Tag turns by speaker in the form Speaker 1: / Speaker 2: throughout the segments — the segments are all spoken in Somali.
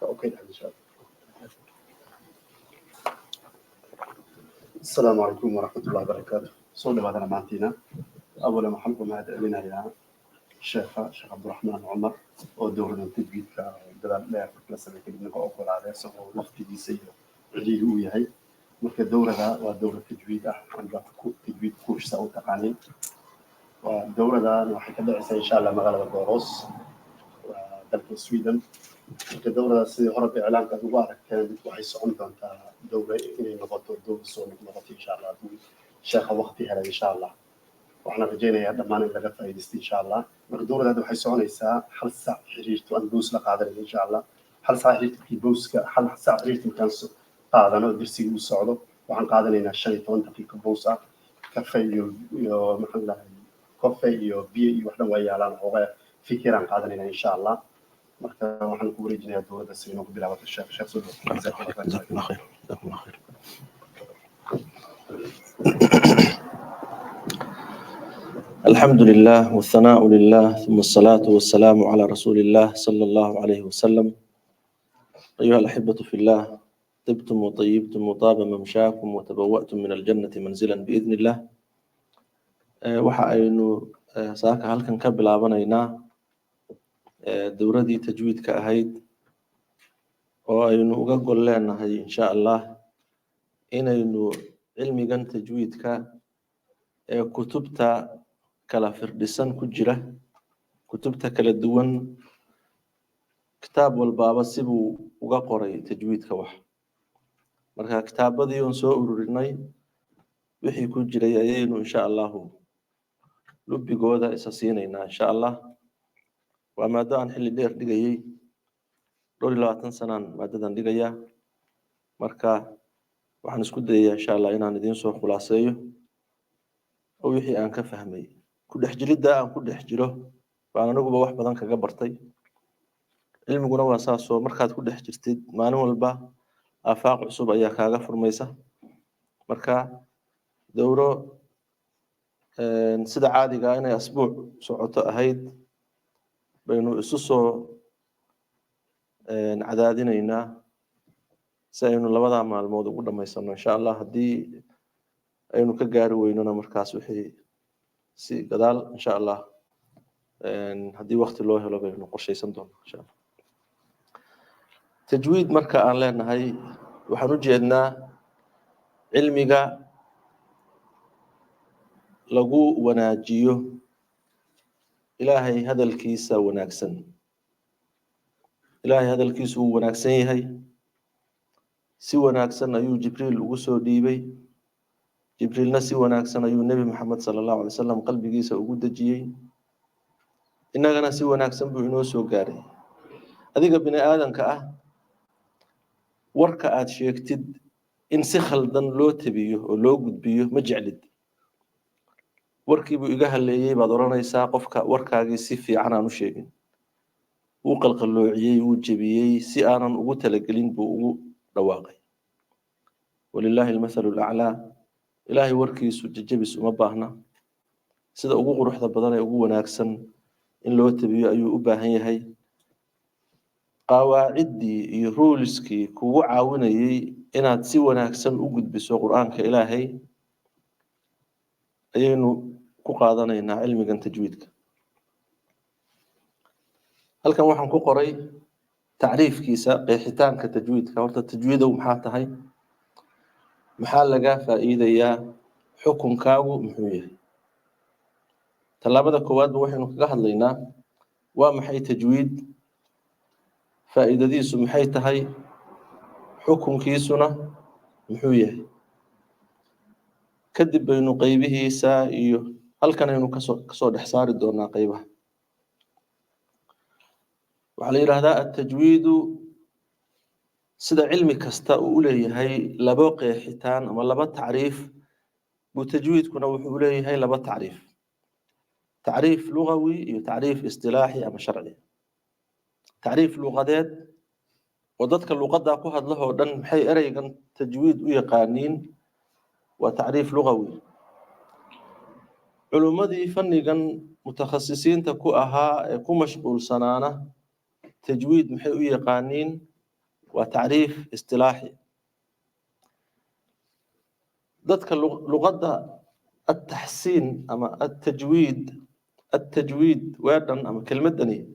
Speaker 1: اوكي ان شاء الله. السلام عليكم ورحمه الله وبركاته. صلى الله على معنتنا. اولا محمد ما ادعينا يا شيخ عبد الرحمن عمر ودور التجديد كدلال لا في سنه كده نقول على سو وقت دي سي اللي هو هي marka dowrada waa dowlad tajwiid ah amba tajwiid kursa oo taqaanay waa dowladan waxay ka dhacaysaa insha Allah magaalada Boros waa dalka Sweden marka dowlada sidii hore iclaanka ugu aragteen waxay socon doontaa dowlad inay noqoto dowlad soo noqoto insha Allah sheekha waqti hela insha Allah waxaan rajaynayaa dhammaan in laga faa'iideysto insha Allah marka dowladda waxay soconaysaa hal saac xiriirto aan boos la qaadan insha Allah hal saac xiriirto booska hal saac xiriirto kan qaadano dirsiga u socdo waxaan qaadanaynaa 15 daqiiqo boos ah kafee iyo maxaan lahayn kafee iyo biyo iyo wax dhan way yaalaan oo fikiraan qaadanaynaa insha Allah marka waxaan ku wareejinayaa dowladda si inuu ku bilaabato sheekh soo
Speaker 2: جزاكم خير جزاكم خير. الحمد لله والثناء لله ثم الصلاة والسلام على رسول الله صلى الله عليه وسلم. أيها الأحبة في الله، طبتم وطيبتم وطاب ممشاكم وتبوأتم من الجنة منزلا بإذن الله. waxa aynu saaka halkan ka bilaabanaynaa dowradii tajwiidka ahayd oo aynu uga gol leenahay insha Allah inaynu cilmigan tajwiidka ee kutubta kala firdhisan ku jira kutubta kala duwan kitaab walbaaba sibuu uga qoray tajwiidka wax marka kitaabadii oo soo ururinay wixii ku jiray ayaynu insha Allah lubigooda isa siinayna insha Allah waa maadaan xilli dheer dhigayay 20 sanaan maadadan dhigaya marka waxaan isku dayayaa insha Allah inaan idin soo khulaaseeyo oo wixii aan ka fahmay ku dhex jiridda aan ku dhex jiro baan anaguba wax badan kaga bartay cilmiguna waa saasoo markaad ku dhex jirtid maalin walba afaaq cusub ayaa kaaga furmaysa marka dowro sida caadiga inay asbuuc socoto ahayd baynu isu soo cadaadinaynaa si aynu labada maalmood ugu dhamaysano insha Allah haddii aynu ka gaari weynona markaas wixii si gadaal insha Allah haddii waqti loo helo baynu qorshaysan doonaa insha Allah. tajwiid marka aan leenahay waxaan u jeednaa cilmiga lagu wanaajiyo ilaahay hadalkiisa wanaagsan. ilaahay hadalkiisu wuu wanaagsan yahay si wanaagsan ayuu jibriil ugu soo dhiibay jibriilna si wanaagsan ayuu nabi maxamed sallallahu alayhi wasallam qalbigiisa ugu dajiyay innagana si wanaagsan buu inoo soo gaaray. adiga bini aadanka ah warka aad sheegtid in si khaldan loo tabiyo oo loo gudbiyo ma jeclid warkii buu iga haleeyay baad oranaysaa qofka warkaagii si fiican aan u sheegin wuu qalqaloociyay wuu jabiyay si aanan ugu talagelin buu ugu dhawaaqay walillahi almathalu al'ala ilaahay warkiisu jajabis uma baahna sida ugu quruxda badan ee ugu wanaagsan in loo tabiyo ayuu u baahan yahay qawaacidii iyo ruleski kugu caawinayay inaad si wanaagsan u gudbiso quraanka ilaahay ayaynu ku qaadanaynaa cilmigan tajwiidka. halkan waxaan ku qoray tacriifkiisa qeexitaanka tajwiidka horta tajwiidow maxaa tahay maxaa laga faa'iidayaa xukunkaagu muxuu yahay. talaabada koowaad waxaynu kaga hadlaynaa waa maxay tajwiid faa'iidadiisu maxay tahay xukunkiisuna muxuu yahay kadib baynu qaybihiisa iyo halkan aynu kasoo dhex saari doonaa qaybaha. waxaa la yidhaahdaa at-tajwiidu sida cilmi kasta uu u leeyahay laba qeexitaan ama laba tacriif buu tajwiidkuna wuxuu leeyahay laba tacriif tacriif lugawi iyo tacriif istilaaxi ama sharci. tacriif luqadeed oo dadka luqadda ku hadla oo dhan maxay ereygan tajwiid u yaqaaniin waa tacriif lugawi. culumadii fannigan mutakhasisiinta ku ahaa ee ku mashquulsanaana tajwiid maxay u yaqaaniin وتعريف اصطلاحي ذاتك لغة التحسين أما التجويد ويردن أما كلمة دني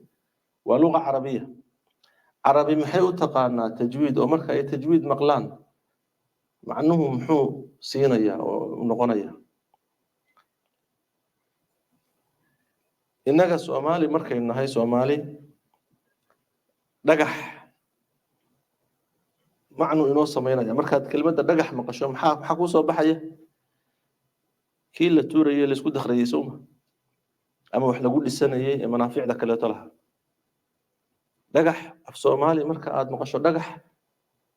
Speaker 2: ولغة عربية عربي محيو تقانا تجويد ومركا أي تجويد مقلان مع أنه محو سينيا ونغنيا إنك سومالي مركا إن هاي سومالي دقح معنو إنو سمينا مركا كلمة دقح مقشو محاكو صوبحية كي اللي توري اللي اسكو دخل يسومها أما وحنا نقول السنة إيه منافع ذاك اللي طلعها دقح في سومالي مركا آد مقشو دقح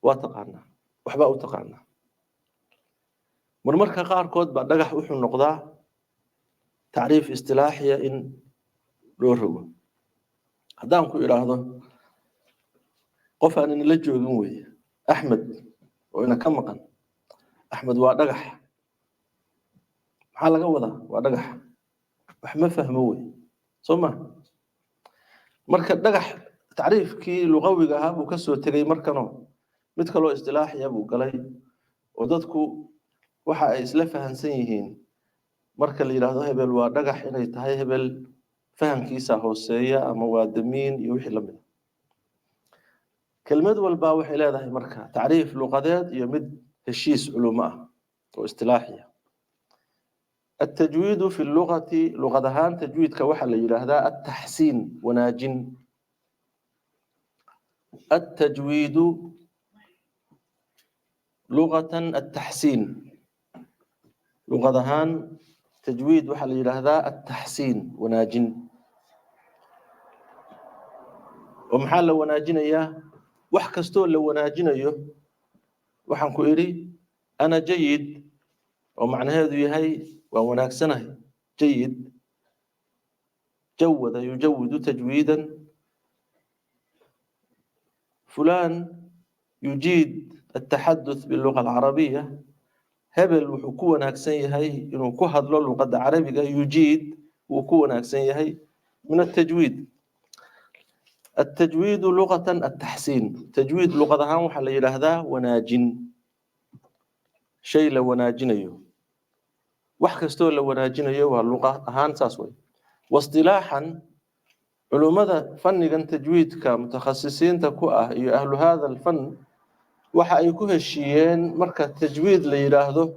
Speaker 2: واتقعنا وحباء وتقعنا مرمركا قاركود بعد دقح وحو النقضاء تعريف اصطلاحي إن روحه هدام كو إراهضه قف أن نلجو جنوي أحمد وإنا كمقا أحمد وادقح محال قوضة وادقح وحما فهموي ثم مركا دقح تعريف كي لغوي هابو كسو تغي مركنو متكلو اصطلاحي أبو قلي وددكو waxa ay isla fahansan yihiin marka la yiraahdo hebel waa dhagax inay tahay hebel fahamkiisa hooseeya ama waa damiin iyo wixii la mid kelmad walba waxay leedahay marka taariif luqadeed iyo mid heshiis culumo ah oo istilaaxiya التجويد في اللغة لغدهان تجويد كوحل يراهدا التحسين وناجن التجويد لغة التحسين لغدهان تجويد وحل يراهدا التحسين وناجن ومحال لو وناجن إياه وحكستو لو وناجن إياه وحنكو إيري أنا جيد ومعنى هذا هي وناكسنه جيد جود يجود تجويدا فلان يجيد التحدث باللغة العربية هبل وحكوة ناكسن هي إنه كهض له اللغة العربية يجيد وكوة ناكسن هي من التجويد التجويد لغة التحسين تجويد لغة هام حل هذا وناجن شيء لو وناجنيه وحكستو لو وناجنيه واللغة هان ساسوي واصطلاحا علماء فن تجويد كمتخصصين تكوه أهل هذا الفن waxa ay ku heshiiyeen marka tajwiid la yiraahdo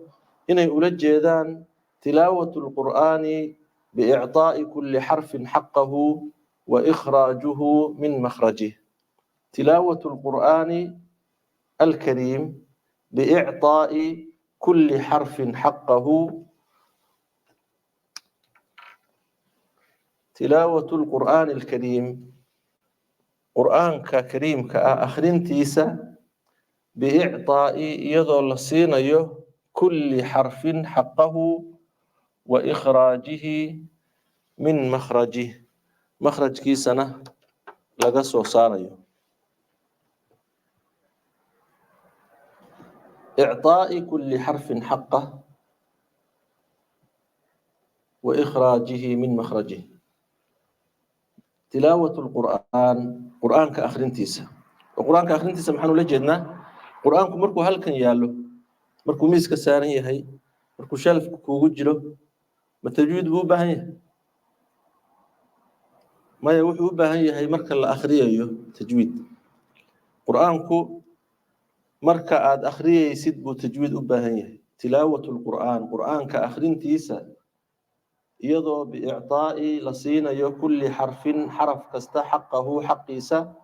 Speaker 2: inay ula jeedaan tilaawatul qur'aani bi'ictaa'i kulli harfin haqqahu wa ikhraajuhu min makhrajihi tilaawatul qur'aani al-kariim bi'ictaa'i kulli harfin haqqahu tilaawatul qur'aani al-kariim qur'aanka kariimka akhrintiisa بإعطاء يظل سينيو كل حرف حقه وإخراجه من مخرجه مخرج كي سنة لقصو صاريو إعطاء كل حرف حقه وإخراجه من مخرجه تلاوة قرآن كأخرنتيسة وقرآن كأخرنتيسة محنو لجدنا quraanku markuu halkan yaalo markuu miiska saaran yahay markuu shelfku kuugu jiro ma tajwiid buu baahan yahay maya wuxuu u baahan yahay marka la akhriyayo tajwiid quraanku marka aad akhriyaysid buu tajwiid u baahan yahay tilaawatul quraanka akhrintiisa iyadoo bi'ictaa'i la siinayo kulli harfin haraf kasta haqqahu haqqiisa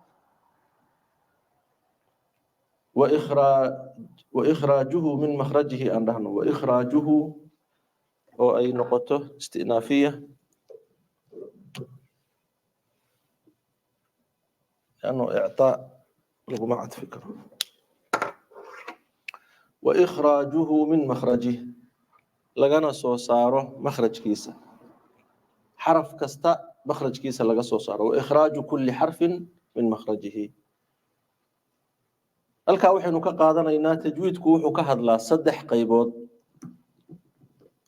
Speaker 2: وإخراجه من مخرجه أنه وإخراجه أو أي نقطة استئنافية لأنه إعطاء لجماعة فكرة وإخراجه من مخرجه لجنا صوصاره مخرج كيسة حرف كستا مخرج كيسة لجا صوصاره وإخراج كل حرف من مخرجه halka waxaynu ka qaadanaynaa tajwiidku wuxuu ka hadlaa saddex qaybood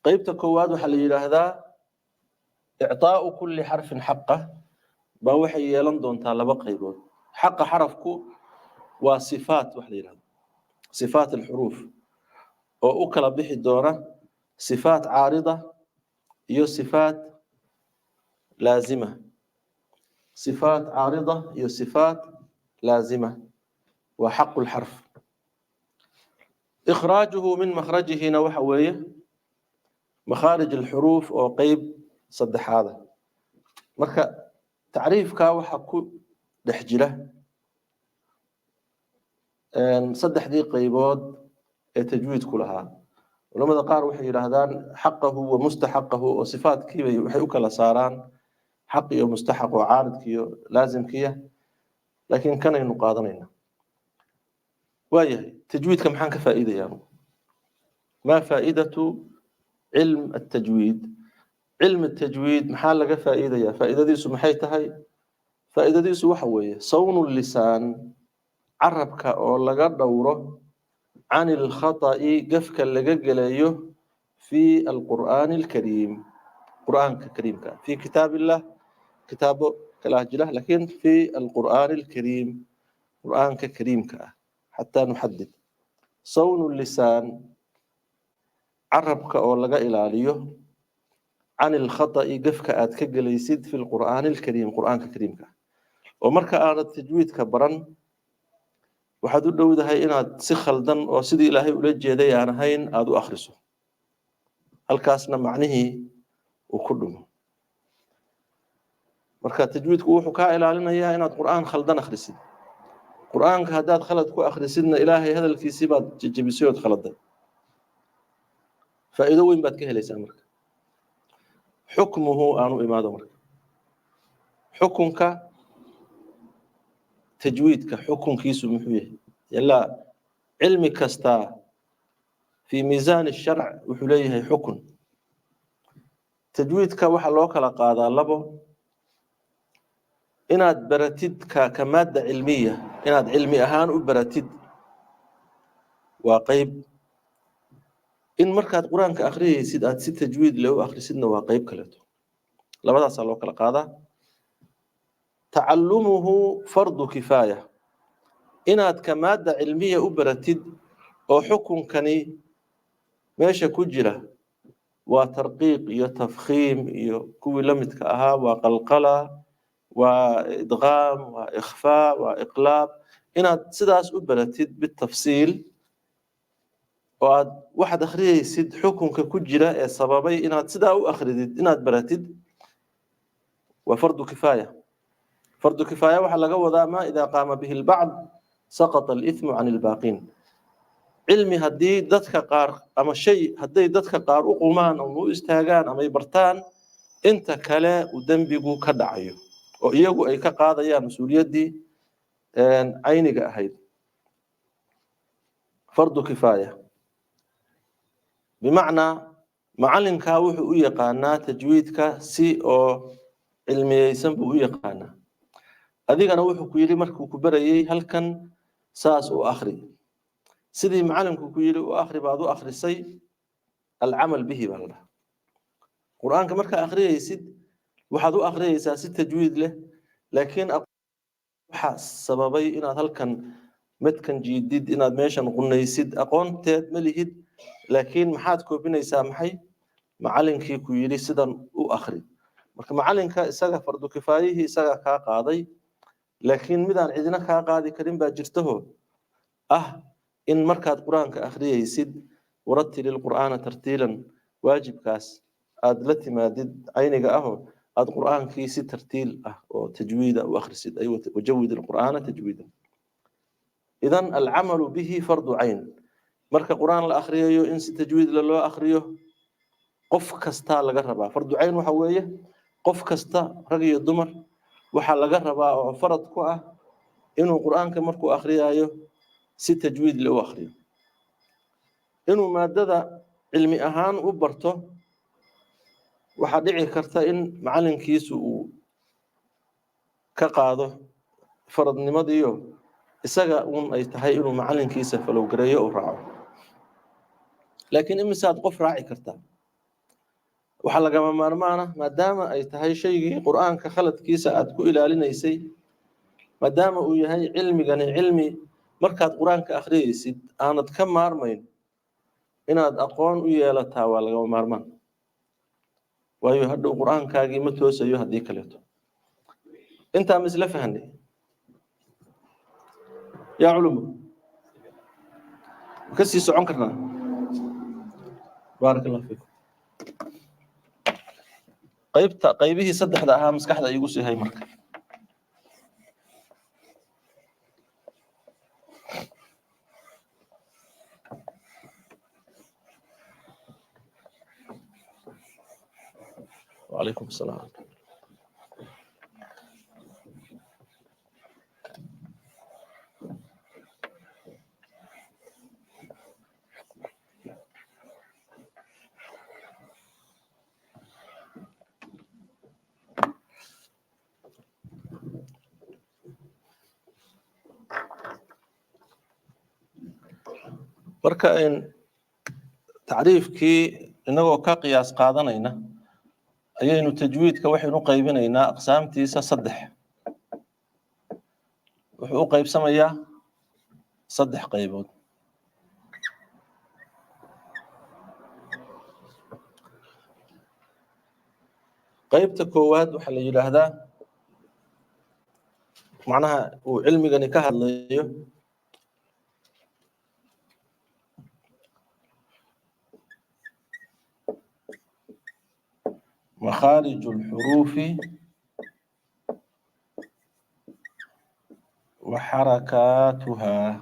Speaker 2: qaybta koowaad waxa la yiraahdaa i'taa'u kulli harfin haqqa ba waxay yeelan doontaa laba qaybood xaqa xarafku وصفات وحليلة صفات الحروف وأكل به الدورة صفات عارضة هي صفات لازمة صفات عارضة هي صفات لازمة وحق الحرف إخراجه من مخرجه نوحوية مخارج الحروف أو قيب صدح هذا مركا تعريف كاو حكو دحجله صدح دي قيبود تجويد كلها ولما قار وحي يراهدان حقه ومستحقه وصفات كي وحي كلا صاران حقي ومستحق وعارض كي لازم كيه لكن كان ينقاضنينا وايه تجويد كم حان كفائده يعني ما فائده علم التجويد علم التجويد محل لقى فائده يا فائده دي maxay tahay faa'iidadiisu waxa weeye sawnu lisaan carabka oo laga dhowro عن الخطأ قفك اللي قليه في القرآن الكريم قرآن كريم في كتاب الله كتابه كلاجله لكن في القرآن الكريم قرآن كريم حتى نحدد صون اللسان عربك أو لقى إلاليه عن الخطأ قفك أتكجل يسد في القرآن الكريم قرآن كريم ومركا أنا التجويد كبرا waxaad u dhowdahay inaad si khaldan oo sidii ilaahay ula jeeday aan ahayn aad u akhriso halkaasna macnihii uu ku dhumo marka tajwiidku wuxuu ka ilaalinayaa inaad qur'aan khaldan akhrisid qur'aanka haddaad khalad ku akhrisidna ilaahay hadalkiisii baad jajabisay ood khaladay faa'iido weyn baad ka helaysaa marka xukmuhu aanu imaado marka xukunka تجويدك حكم كيسو محويه يلا علمي كستا في ميزان الشرع وحليه حكم تجويدك waxa loo kala qaadaa labo inaad baratid kamaada cilmiya inaad cilmi ahaan u baratid waa qayb in markaad quraanka akhriyaysid aad si tajwiid leh u akhrisidna waa qayb kale labadaas loo kala qaadaa تعلمه فرض كفاية إناد كمادة علمية أبرتد أو حكم كني ماشي كجرة وترقيق يتفخيم كوي لمت كأها وقلقلة وإدغام وإخفاء وإقلاب إناد سداس أبرتد بالتفصيل واحد أخريه يسد حكم كجرة السببي إناد سدا أخريد إناد برتد وفرض كفاية فرض كفاية وحل قوضا ما إذا قام به البعض سقط الإثم عن الباقين علمي هدي دتك قار أما شيء هدي دتك قار أقومان أو مو استهجان أما يبرتان أنت كلا ودنبيجو كدعيو ويجو أي كقاضي يا مسؤولية دي عينك أهيد فرض كفاية بمعنى معلن كاوح ويقانا تجويدك سي أو علمي يسمى ويقانا adigana wuxuu ku yiri markuu ku barayay halkan saas oo akhri sidii macalinku ku yiri oo akhri baad u akhrisay al-amal bihi balla quraanka marka akhriyaysid waxaad u akhriyaysaa si tajwiid leh laakiin waxa sababay inaad halkan midkan jiidid inaad meeshan qunaysid aqoonteed ma lihid laakiin maxaad koobinaysaa maxay macalinkii ku yiri sidan u akhri marka macalinka isaga fardu kifaayihi isaga ka qaaday لكن مدان عندنا كاقادي كريم باجرته إن مركات قرآن كأخرية يسد ورتل القرآن ترتيلا واجب كاس أدلتي ما دد عينك أد قرآن كيسي ترتيل وتجويد أو أخرسد أيوة وجود القرآن تجويدا إذن العمل به فرض عين مركا قرآن الأخرية إنسي تجويد لله أخريه قف كستا لقربا فرض عين وحوية قف كستا رقي الدمر waxaa laga rabaa oo farad ku ah inuu quraanka markuu akhriyayo si tajwiid leh u akhriyo inuu maadada cilmi ahaan u barto waxa dhici karta in macalinkiisu uu ka qaado faradnimadiyo isaga ay tahay inuu macalinkiisa falow gareeyo oo raaco laakiin imisaad qof raaci kartaa waxa laga maarmaana maadaama ay tahay shaygii quraanka khaladkiisa aad ku ilaalinaysay maadaama uu yahay cilmigani cilmi markaad qur-aanka akhriyaysid aanad ka maarmayn inaad aqoon u yeelataa waa lagama maarmaan waayo hadhow qur-aankaagii ma toosayo haddii kaleeto intaa ma isla fahanay yaa culumo ka sii socon karnaa baarak allah fiikum qaybihii saddexda ahaa maskaxda igu sii hay marka وعليكم السلام marka in tacriifkii inagoo ka qiyaas qaadanayna ayaynu tajwiidka waxaynu u qaybinaynaa aqsaamtiisa saddex wuxuu u qaybsamayaa saddex qaybood qaybta koowaad waxaa la yidhaahdaa macnaha uu cilmigani ka hadlayo مخارج الحروف وحركاتها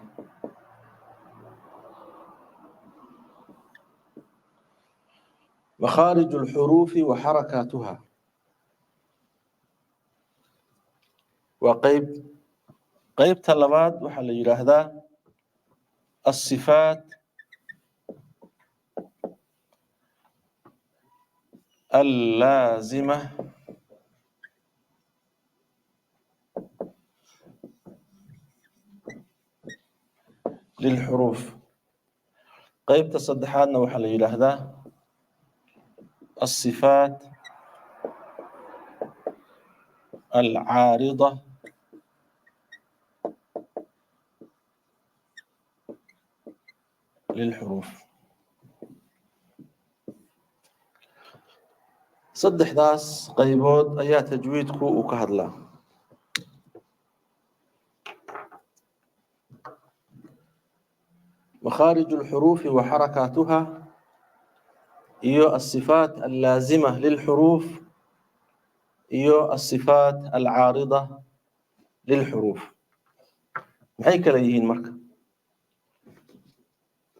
Speaker 2: مخارج الحروف وحركاتها وقيب طلبات وحل يراهدا الصفات اللازمة للحروف قيب تصدحاتنا وحل يلاهدا الصفات العارضة للحروف saddexdaas qaybood ayaa tajwiidku uu ka hadlaa مخارج الحروف وحركاتها iyo الصفات اللازمة للحروف iyo الصفات العارضة للحروف maxay kala yihiin marka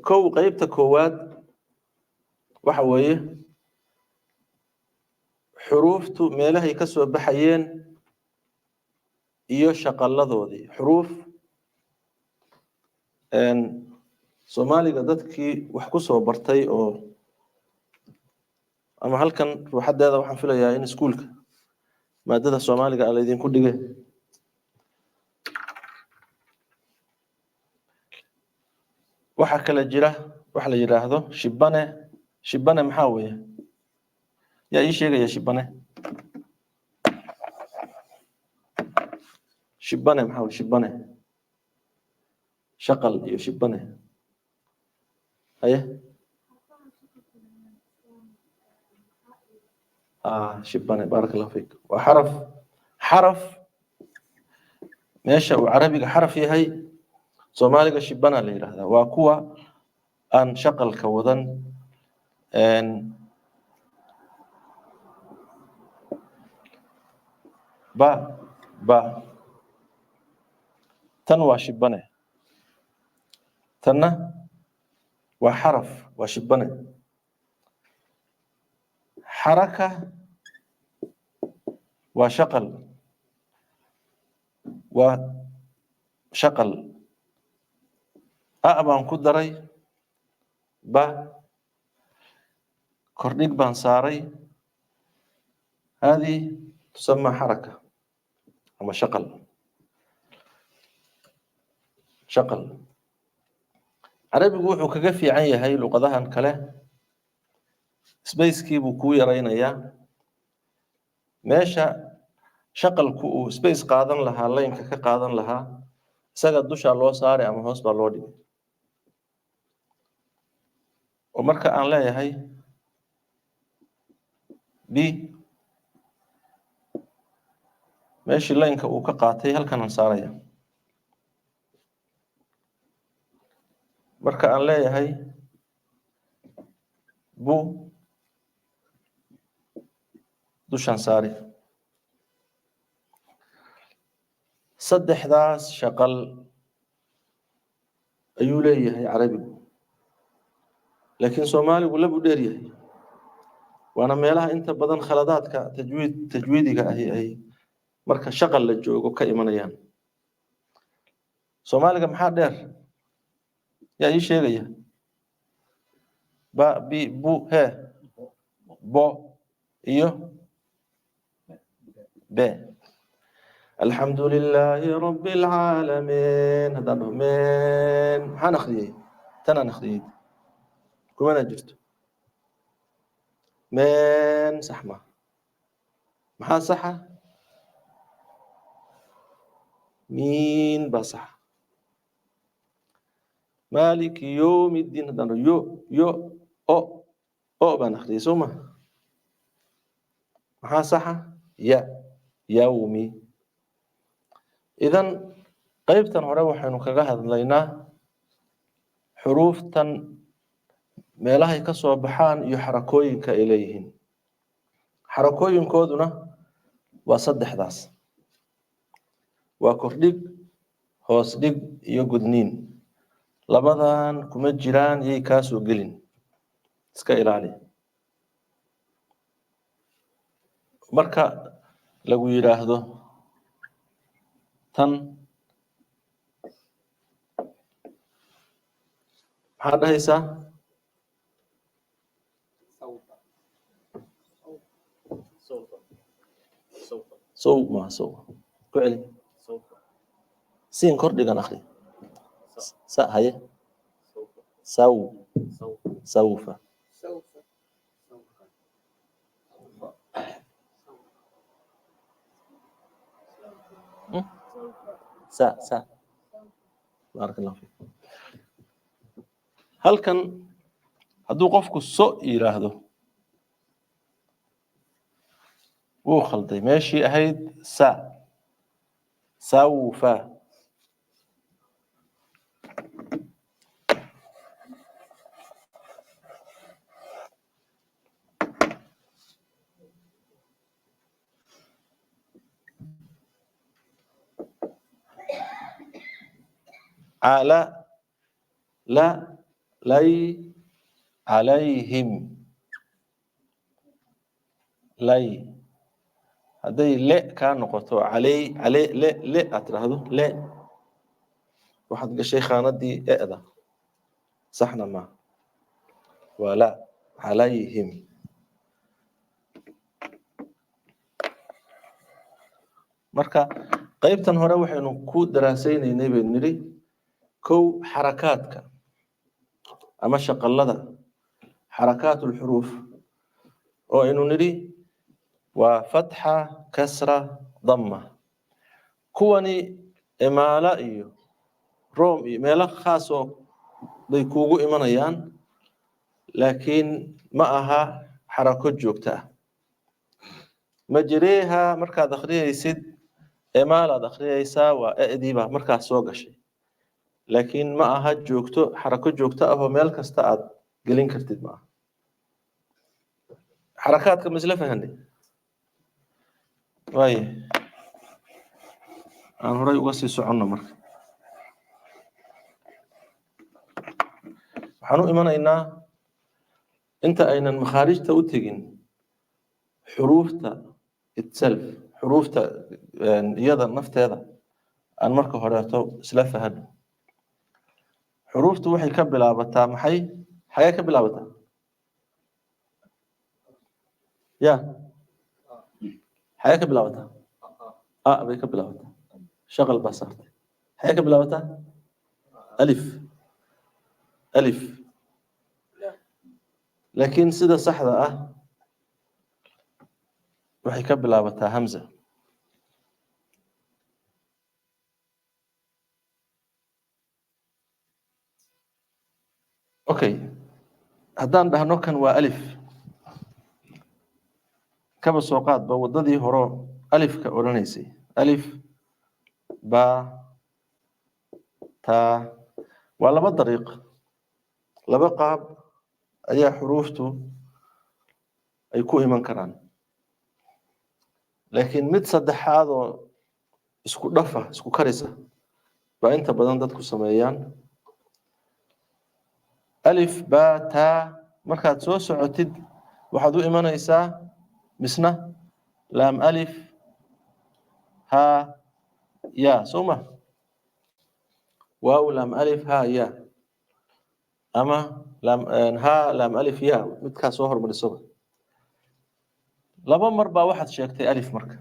Speaker 2: kow qaybta koowaad waxa weeye xuruuftu meelahay ka soo baxayeen iyo shaqaladoodii xuruuf Soomaaliga dadkii wax ku soo bartay oo ama halkan ruuxadeeda waxaan filayaa in iskuulka maadada Soomaaliga ay idin ku dhigay waxa kala jira waxa la yiraahdo shibane maxaa weeye yaa ii sheegaya shibane maxaa shibane shaqal iyo shibane haye shibane barakallahu fiik waa xaraf meesha uu carabiga xaraf yahay Soomaaliga shibana la yiraahdaa waa kuwa aan shaqalka wadan ba tan waa shibane tanna waa xaraf waa shibane xaraka waa shaqal baan ku daray ba kordhig baan saaray هذه تسمى حركة أما شقل عربي وحو كغفي عن يهي لقدها كله سبيس كيبو كو يرينيا ماشا شقل كو سبيس قادن لها لين كقادن لها isaga dusha loo saaray ama hoos baa loo dhigay oo marka aan leeyahay b meeshii laynka uu ka qaatay halkan aan saaraya marka aan leeyahay bu dushaan saari saddexdaas shaqal ayuu leeyahay carabigu laakiin soomaaligu labu dheer yahay waana meelaha inta badan khaladaadka tajwiidiga ahi ay marka shaqal la joogo ka imanayaan soomaaliga maxaa dheer yaa ii sheegaya ba bi bu he bo iyo be الحمد لله رب العالمين هذا من maxaan akhriyay tanaan akhriyay kumana jirto men sax ma maxaa saxa min baa saxa مالك يوم الدين هذا yo o baan akhriyay soo ma maxaa saxa ya yawmi idan qaybtan hore waxaynu kaga hadlaynaa xuruuftan meelahay ka soo baxaan iyo xarakooyinka ay leeyihiin xarakooyinkooduna waa saddexdaas waa kordhig hoos dhig iyo gudniin labadan kuma jiraan yay kaa soo gelin iska ilaali marka lagu yidhaahdo tan maxaa dhahaysaa sow ma sow ku celi siin kordhigan akhri sa haye saw sawfa sa baarak allah fiik halkan hadduu qofku so yiraahdo wuu khalday meeshii ahayd sa sawfa على لا لي عليهم لي هذي لا كان نقطه علي لا أترهده لا واحد قال خانة دي اقدر صحنا ما ولا عليهم marka qaybtan hore waxaynu ku daraasaynay been niri kow xarakaadka ama shaqalada xarakaatul xuruuf oo aynu niri waa fatxa kasra damma kuwani imaala iyo room iyo meelo khaas oo bay kuugu imanayaan laakiin ma aha xarako joogta ah majreeha markaad akhriyaysid imaalaad akhriyaysaa waa adiiba markaas soo gashay laakiin ma aha joogto xarako joogto ah oo meel kasta aad gelin kartid ma aha xarakaadka misla fahanay waaye aan horay uga sii soconno marka waxaan u imanaynaa inta aynan makhaarijta u tegin xuruufta itself xuruufta iyada nafteeda aan marka horeeto isla fahano xuruuftu waxay ka bilaabataa maxay xagee ka bilaabataa ya xagee ka bilaabataa a bay ka bilaabataa shaqal baa saartay xagee ka bilaabataa alif alif laakiin sida saxda ah waxay ka bilaabataa hamza اوكي هدان دهنو كان والف كبا سوقات بوددي هورو الف كاورانيسي الف با تا ولا بطريق لبا قاب ايا حروفتو ay ku iman karaan laakiin mid saddexaad oo isku dhafa isku karisa baa inta badan dadku sameeyaan alif ba ta markaad soo socotid waxaad u imanaysaa misna laam alif ha ya soma waaw laam alif ha ya ama laam ha laam alif ya midkaas soo hormariso laba mar baa waxaad sheegtay alif marka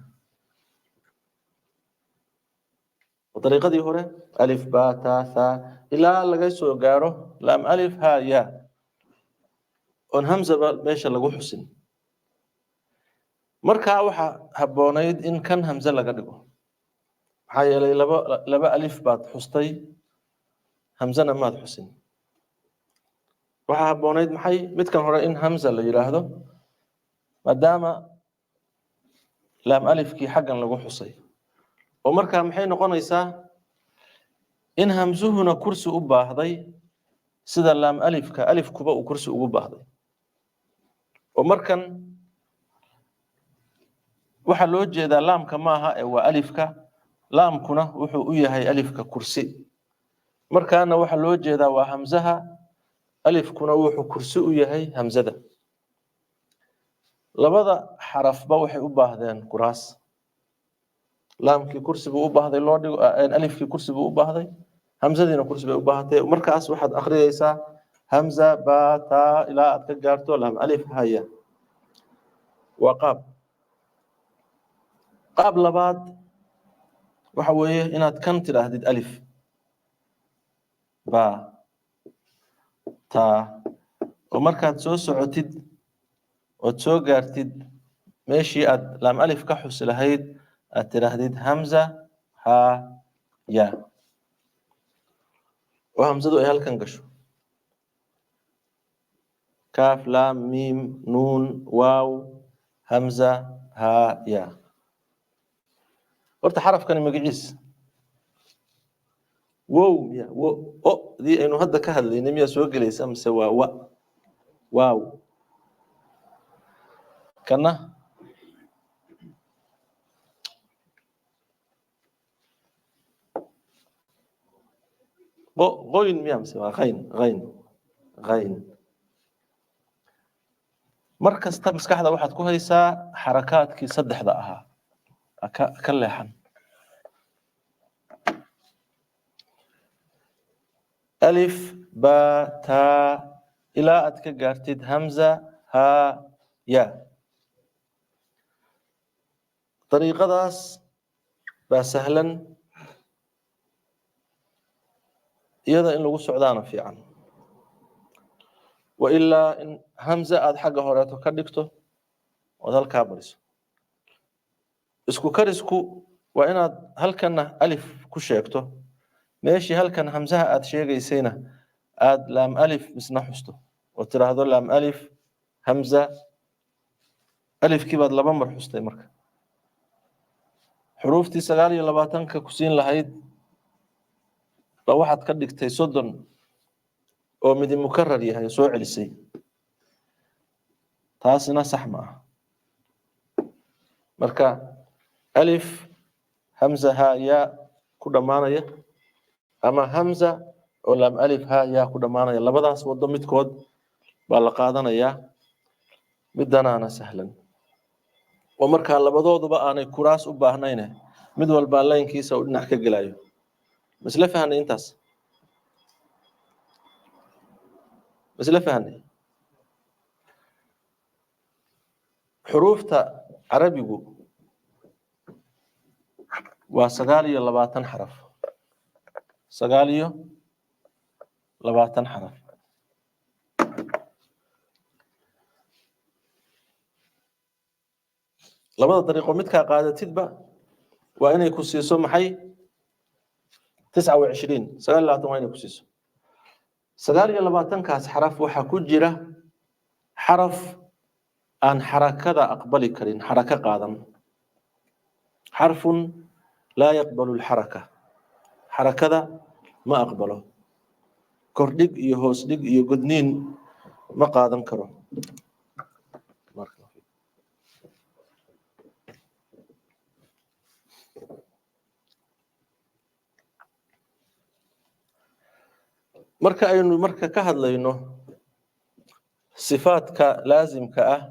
Speaker 2: طريقتي هوري ألف با تا ثا إلى لقيسو قارو لام ألف ها يا on همزة meesha lagu xusin marka waxa haboonayd in kan hamza laga dhigo maxaa yeelay laba alif baad xustay hamzana maad xusin waxa haboonayd maxay midkan hore in hamza la yiraahdo maadaama laam alifkii xaggan lagu xusay oo marka maxay noqonaysaa in hamzuhuna kursi u baahday sida laam alifka alifkuba uu kursi ugu baahday oo markan waxa loo jeedaa laamka maaha ee waa alifka laamkuna wuxuu u yahay alifka kursi markaana waxa loo jeedaa waa hamzaha alifkuna wuxuu kursi u yahay hamzada labada xarafba waxay u baahdeen kuraas laamkii kursi buu u baahday loo dhigo alifkii kursi buu u baahday hamzadiina kursi bay u baahatay markaas waxaad akhriyaysaa hamza ba ta ilaa aad ka gaarto laam alif haya waa qaab labaad waxa weeye inaad kan tidhaahdid alif ba ta oo markaad soo socotid ood soo gaartid meeshii aad laam alif ka xusi lahayd aad tidhaahdid hamza ha ya oo hamzadu ay halkan gasho kaaf laam miim nuun waaw hamza ha ya horta xarafkani magaciis wow ya o dii aynu hadda ka hadlaynay miyaa soo gelaysa mise waa waaw kana qoyn miyaa mise waa qayn mar kasta maskaxda waxaad ku haysaa xarakaadkii saddexda ahaa ka leexan alif ba ta ilaa aad ka gaartid hamza ha ya dariiqadaas baa sahlan iyada in lagu socdaana fiican wa ilaa in hamza aad xagga horeeto ka dhigto ood halkaa bariso isku karisku waa inaad halkana alif ku sheegto meeshii halkan hamzaha aad sheegaysayna aad laam alif misna xusto oo tiraahdo laam alif hamza alifkii baad laba mar xustay marka xuruuftii 29 ku siin lahayd ba waxaad ka dhigtay 30 oo mid mukarrar yahay soo celisay taasina sax ma ah marka alif hamza ha ya ku dhamaanaya ama hamza oo lam alif ha ya ku dhamaanaya labadaas wado midkood baa la qaadanayaa midanaana sahlan oo marka labadooduba aanay kuraas u baahnayn mid walba laynkiisa uu dhinac ka galayo misla fahanay intaas misla fahanay xurufta carabigu waa 29 xaraf 29 xaraf labada dariiqo midka qaadatidba waa inay ku siiso maxay 29 waa inay ku siiso sagaal iyo labaatankaas xaraf waxaa ku jira xaraf aan xarakada aqbali karin xaraka qaadan xarfun laa yaqbalu alxaraka xarakada ma aqbalo kordhig iyo hoos dhig iyo godniin ma qaadan karo marka aynu ka hadlayno sifaadka laazimka ah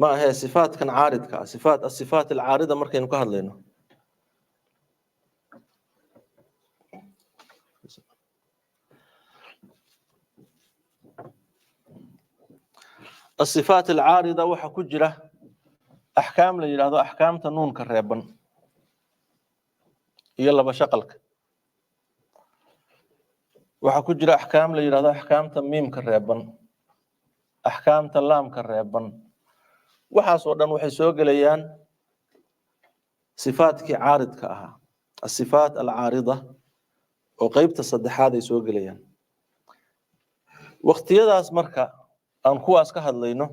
Speaker 2: ma ahe sifaadkan caaridka ah asifaat alcaarida markaynu ka hadlayno asifaat alcaarida waxaa ku jira axkaam la yidhaahdo axkaamta nuunka reeban iyo laba shaqalka waxaa ku jira axkaam la yidhaahdo axkaamta miimka reeban axkaamta laamka reeban waxaasoo dhan waxay soo gelayaan sifaadkii caaridka ahaa asifaat alcaarida oo qeybta saddexaad ay soo gelayaan waqtiyadaas marka aan kuwaas ka hadlayno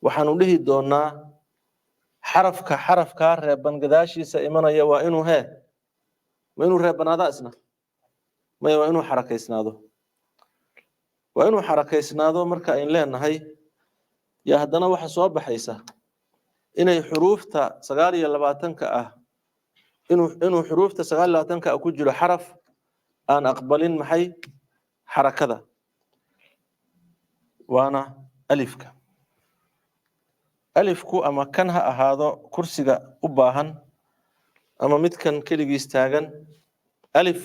Speaker 2: waxaanu dhihi doonaa xarafkaa reeban gadaashiisa imanaya waa inuu reebanaada isna maya waa inuu xarakaysnaado marka ayn leenahay yaa haddana waxa soo baxaysa inay xuruufta sagaal iyo labaatanka ah inuu xuruufta sagaal iyo labaatanka ah ku jiro xaraf aan aqbalin maxay xarakada waana alifku ama kan ha ahaado kursiga u baahan ama midkan keligiis taagan alif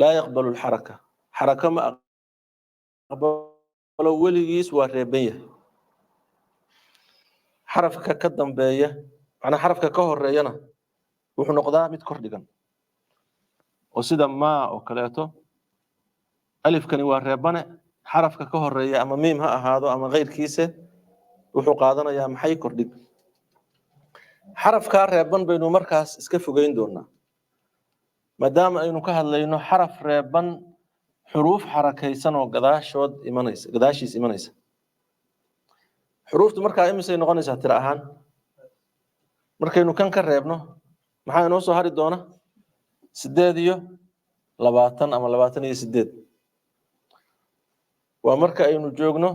Speaker 2: laa yaqbalu alxaraka xaraka ma aqbalo weligiis waa reeban yahay xarafka ka dambeeya macnaa xarafka ka horeeyana wuxuu noqdaa mid kor dhigan oo sida maa oo kaleeto alifkani waa reebane xarafka ka horeeya ama miim ha ahaado ama keyrkiisa wuxuu qaadanayaa maxay kordhig xarafkaa reeban baynu markaas iska fogeyn doonaa maadaama aynu ka hadlayno xaraf reeban xuruuf xarakaysan oo gadaashiis imanaysa xuruuftu markaa imisay noqonaysaa tiro ahaan markaynu kan ka reebno maxaa inoo soo hari doona 8 iyo 20 ama 28 waa marka aynu joogno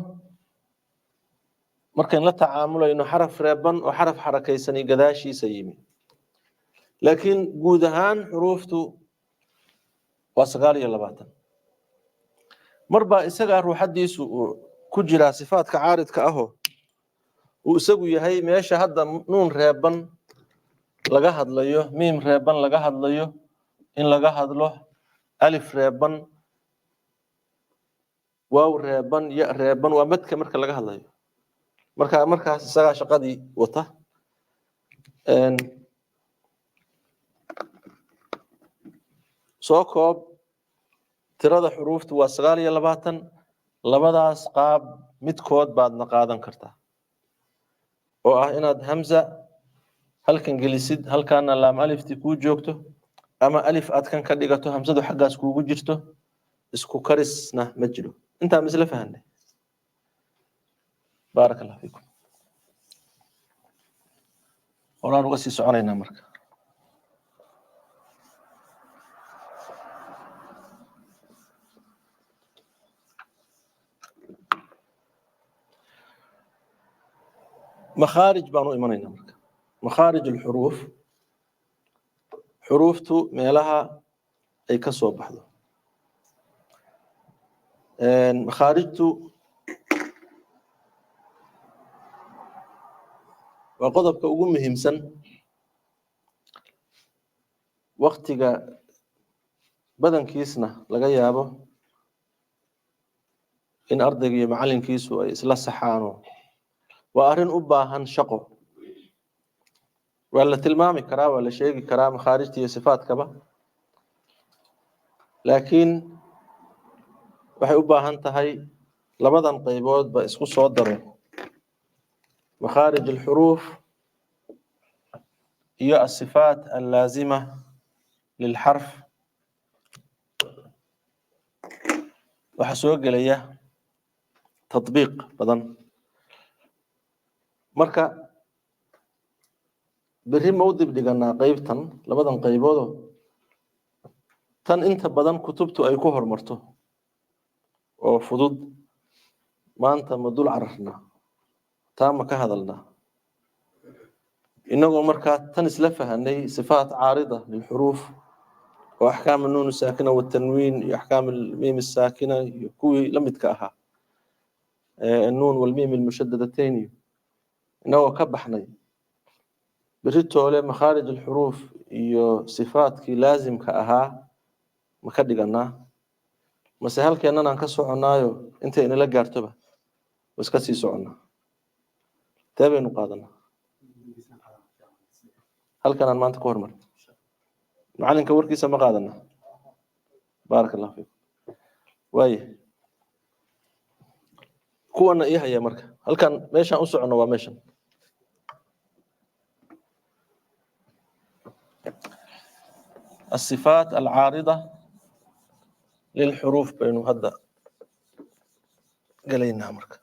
Speaker 2: markaynu la tacaamulayno xaraf reeban oo xaraf xarakaysani gadaashiisa yimi laakiin guud ahaan xuruuftu waa 29 marbaa isagaa ruuxadiisu ku jira sifaadka caaridka ahoo uu isagu yahay meesha hadda nuun reeban laga hadlayo miim reeban laga hadlayo in laga hadlo alif reeban waaw reeban ya reeban waa madka marka laga hadlayo markaas isagaa shaqadii wata soo koob tirada xuruuftu waa 29 labadaas qaab midkood baadna qaadan kartaa oo ah inaad hamza halkan gelisid halkaana laam alifti kuu joogto ama alif aad kan ka dhigato hamsadu xaggaas kuugu jirto isku karisna ma jiro intaa misla fahanay بارك الله فيكم ورaan uga sii soconaynaa marka مخارج baanu imanaynaa marka مخارج الحروف xuruuftu meelaha ay ka soo baxdo مخارجtu waa qodobka ugu muhiimsan waqtiga badankiisna laga yaabo in ardayga iyo macalinkiisu ay isla saxaano waa arrin u baahan shaqo waa la tilmaami karaa waa la sheegi karaa makharijta iyo sifaadkaba laakiin waxay u baahan tahay labadan qaybood ba isku soo daro مخارج الحروف هي الصفات اللازمة للحرف waxaa soo gelaya tatbiiq badan marka berri ma u dib dhiganaa qaybtan labadan qaybood tan inta badan kutubtu ay ku hormarto oo fudud maanta ma dul cararna taa ma ka hadalnaa inagoo markaa tan isla fahanay sifaat caarida lilxuruuf oo axkaam nuun saakina watanwiin iyo axkaam almiim saakina iyo kuwii la midka ahaa النون والميم المشددتين إنه كبحني بريتو مخارج الحروف iyo sifaadkii laazimka ahaa ma ka dhiganaa mase halkeenan aan ka soconaayo inta inala gaartoba iska sii soconaa tabaynu qaadanaa halkan aan maanta ku hormar macalinka warkiisa ma qaadanaa barakallahu fiik waaye kuwana ii haya marka halkan meeshaan u socono waa meeshan الصفات العارضة للحروف بين هذا قلينا مرك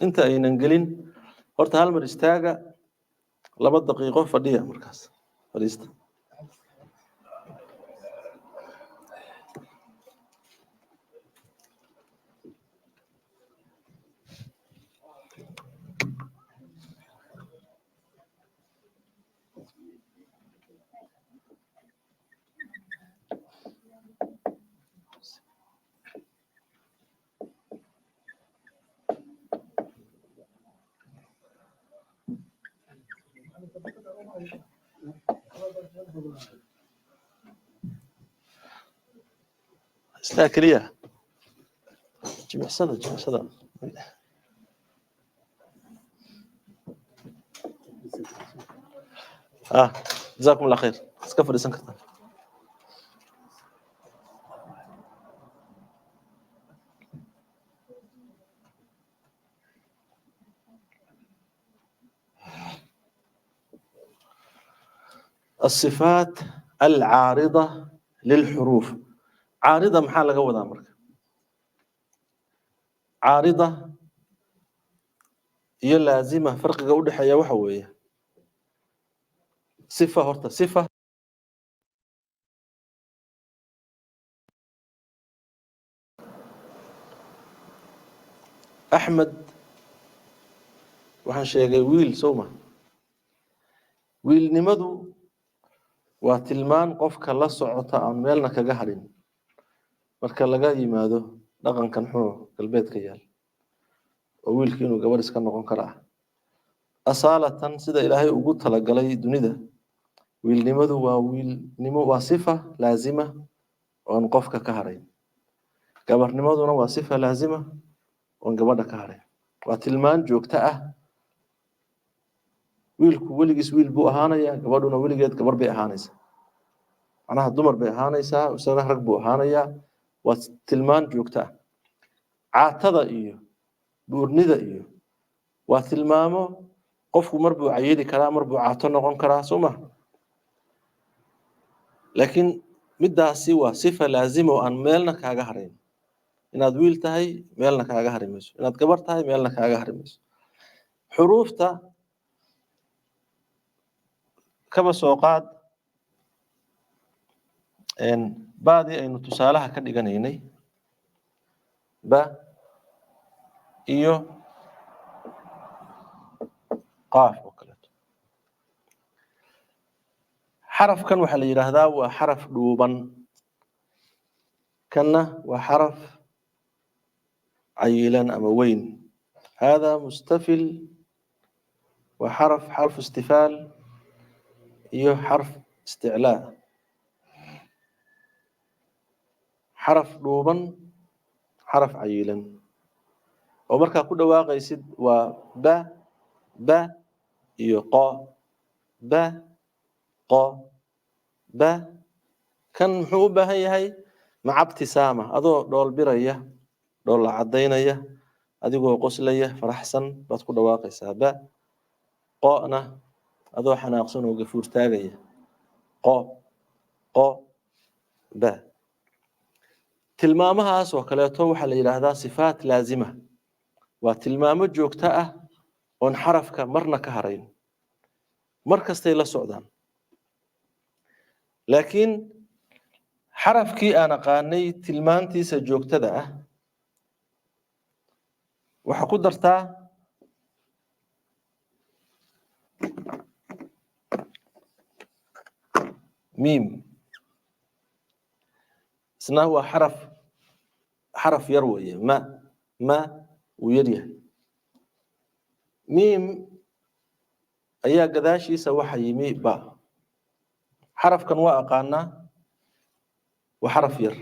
Speaker 2: انت اين انقلين horta hal mar istaaga 2 daqiiqo fadhiya markaas fadhiista استاكليه جمع صدى جزاكم الله خير اسكفر لسانك الصفات العارضة للحروف عارضة محل قوة أمرك عارضة هي لازمة فرق قول حياة وحوية صفة هرتا صفة أحمد وحن شيء ويل سوما ويل نمدو وتلمان قفك الله سعوتا عن ميلنا كجهرين marka laga yimaado dhaqankan xun galbeedka yaal oo wiilkiinu gabar iska noqon kara asaalatan sida ilaahay ugu talagalay dunida wiilnimadu waa wiilnimo waa sifa laazima oo qofka ka haray gabarnimaduna waa sifa laazima oo gabadha ka haray waa tilmaan joogta ah wiilku weligiis wiil buu ahaanaya gabadhuna weligeed gabar bay ahaanaysaa macnaha dumar bay ahaanaysaa isagana rag buu ahaanaya وتلمان جوكتا عاتضا إيو بورنيدا إيو وتلمامو قفو مربو عيدي كلا مربو عاتنا غن كرا سوما لكن مدى سوى صفة لازمة وأن ميلنا كاقهرين إن أدويل تهي ميلنا كاقهرين ميسو إن أدقبر تهي ميلنا كاقهرين ميسو حروف تا كما سوقات إن بعد أن تسالها كدغنيني با إيو قاف وكلت حرف كان وحل يراهدا وحرف دوبا كنا وحرف عيلا أموين هذا مستفل وحرف حرف استفال إيو حرف استعلاء حرف دوبا حرف عيلا ومركا كل واقع يسد وبا با يقا با قا با كان محوبة هي مع ابتسامة أدو دول برية دول عدينية أدو قسلية فرحسن بس كل واقع سابا قانا adoo xanaaqsan oo gafuur taagaya qo qo ba tilmaamahaas oo kaleeto waxaa la yidhaahdaa sifaat laazima waa tilmaamo joogto ah oon xarafka marna ka harayn mar kastay la socdaan laakiin xarafkii aan aqaanay tilmaantiisa joogtada ah waxaa ku dartaa miim isna waa xaraf yar weeye ma wuu yar yahay miim ayaa gadaashiisa waxa yimi ba xarafkan waa aqaanaa waa xaraf yar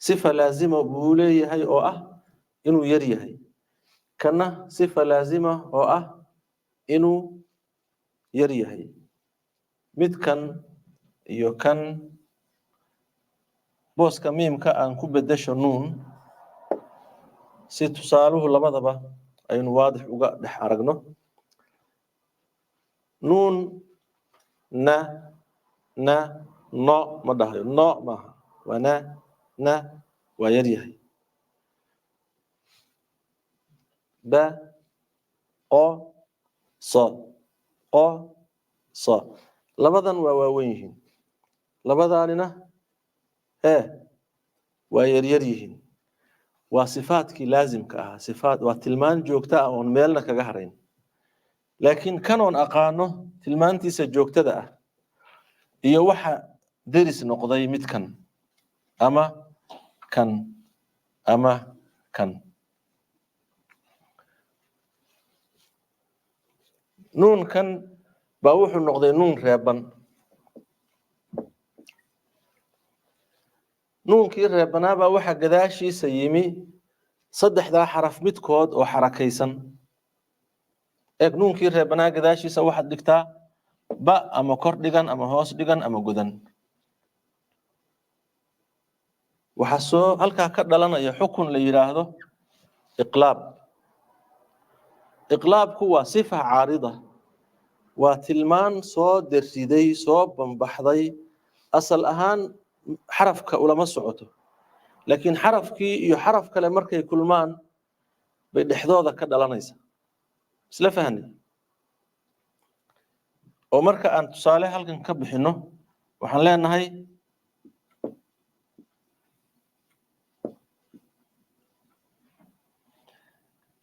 Speaker 2: sifa laazima buu leeyahay oo ah inuu yar yahay kana sifa laazima oo ah inuu yar yahay midkan iyo kan booska miimka aan ku bedesho nuun si tusaaluhu labadaba aynu waadix uga dhex aragno nuun na no ma dhahayo no maaha waa na waa yar yahay ba qo so labadan waa waaweyn yihiin labadaanina waa yaryar yihiin waa sifaadkii laazimka ahaa sifaad waa tilmaan joogto ah oon meelna kaga harayn laakiin kanoon aqaano tilmaantiisa joogtada ah iyo waxa deris noqday midkan ama kan nuunkan baa wuxuu noqday nuun reeban nuunkii reebanaabaa waxaa gadaashiisa yimi saddexdaa xaraf midkood oo xarakaysan eeg nuunkii reebanaa gadaashiisa waxaad dhigtaa ba ama kor dhigan ama hoos dhigan ama godan waxaa soo halkaa ka dhalanaya xukun la yidhaahdo iqlaabku waa sifa caarida waa tilmaan soo dariday soo bambaxday asal ahaan xarafka ulama socoto laakiin xarafkii iyo xaraf kale markay kulmaan bay dhexdooda ka dhalanaysa isla fahanay oo marka aan tusaale halkan ka bixino waxaan leenahay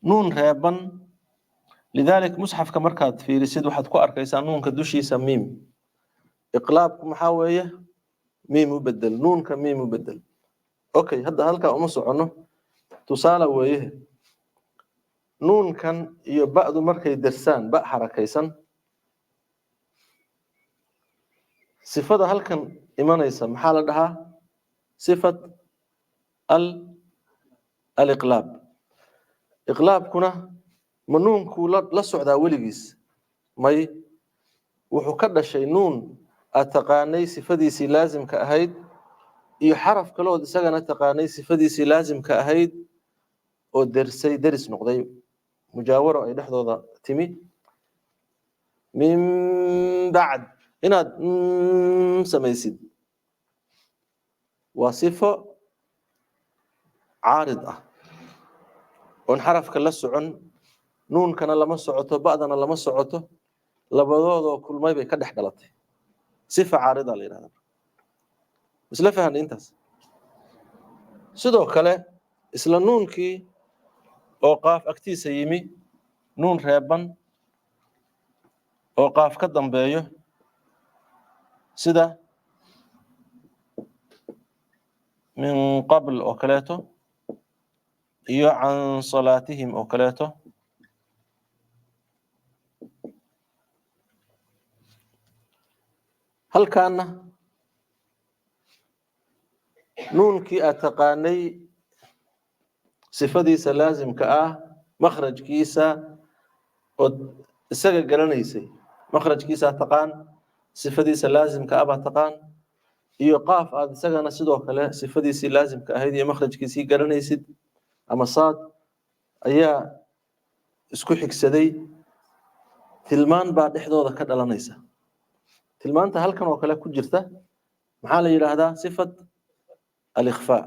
Speaker 2: nuun reeban lidalik musxafka markaad fiirisid waxaad ku arkaysaa nuunka dushiisa miim iqlaabku maxaa weeye miim u bedel nuunka miim u bedel okay hadda halkaa uma socono tusaale weeye nuunkan iyo ba'du markay darsaan ba xarakaysan sifada halkan imanaysa maxaa la dhahaa sifat aliqlaab iqlaabkuna ma nuunkuu la socdaa weligiis may wuxuu ka dhashay nuun aad taqaanay sifadiisii laazimka ahayd iyo xaraf kalood isagana taqaanay sifadiisii laazimka ahayd oo deris noqday mujaawaro ay dhexdooda timi min bacd inaad samaysid waa sifo caarid ah oon xarafka la socon nuunkana lama socoto ba'dana lama socoto labadoodoo kulmay bay ka dhex dhalatay sifa caarida la yidhahda isla fahanay intaas sidoo kale isla nuunkii oo qaaf agtiisa yimi nuun reeban oo qaaf ka dambeeyo sida min qabl oo kaleeto iyo can salaatihim oo kaleeto halkaana nuunkii aad taqaanay sifadiisa laazimka ah makhrajkiisa ood isaga garanaysay makhrajkiisa taqaan sifadiisa laazimka ah baad taqaan iyo qaaf aad isagana sidoo kale sifadiisii laazimka ahayd iyo makhrajkiisii garanaysid ama saad ayaa isku xigsaday tilmaan baa dhexdooda ka dhalanaysa tilmaanta halkan oo kale ku jirta maxaa la yiraahdaa sifat al-ikhfa